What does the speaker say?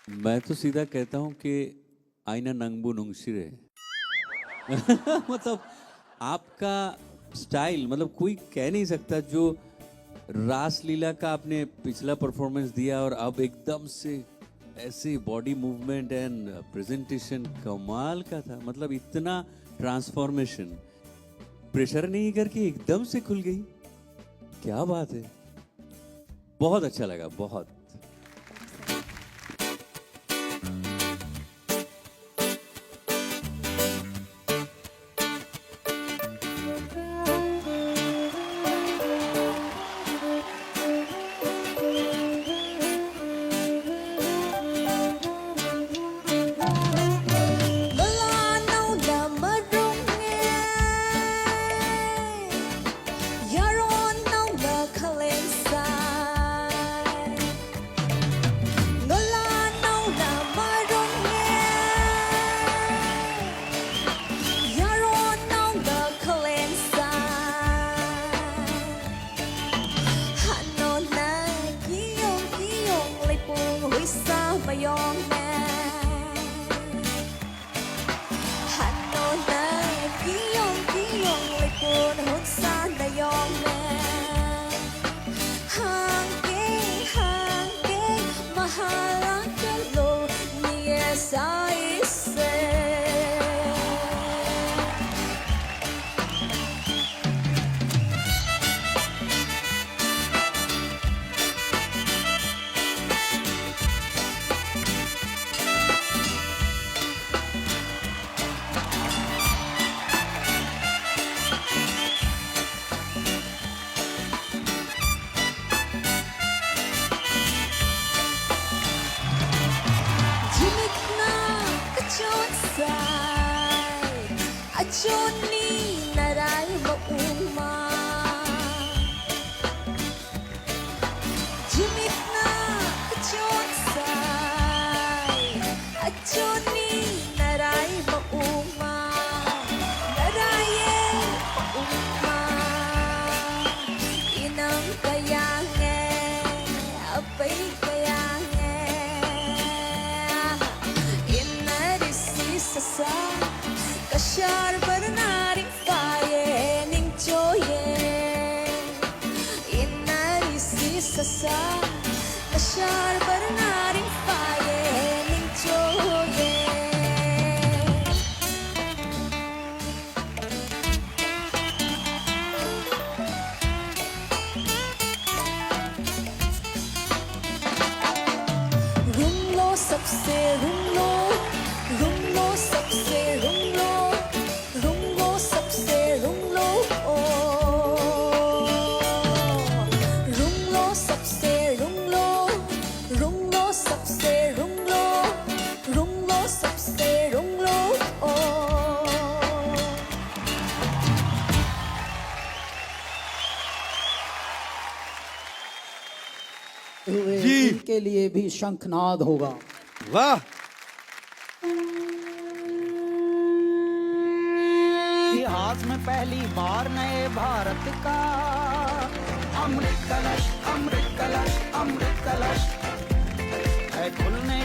मैं तो सीधा कहता हूँ कि आईना नंगबू नुंगशिरे। मतलब आपका स्टाइल, मतलब कोई कह नहीं सकता। जो रासलीला का आपने पिछला परफॉर्मेंस दिया और अब एकदम से ऐसे बॉडी मूवमेंट एंड प्रेजेंटेशन कमाल का था। मतलब इतना ट्रांसफॉर्मेशन, प्रेशर नहीं करके एकदम से खुल गई। क्या बात है, बहुत अच्छा लगा, बहुत। के लिए भी शंखनाद होगा। वाह, इतिहास में पहली बार नए भारत का अमृत कलश, अमृत कलश, अमृत कलश है खुलने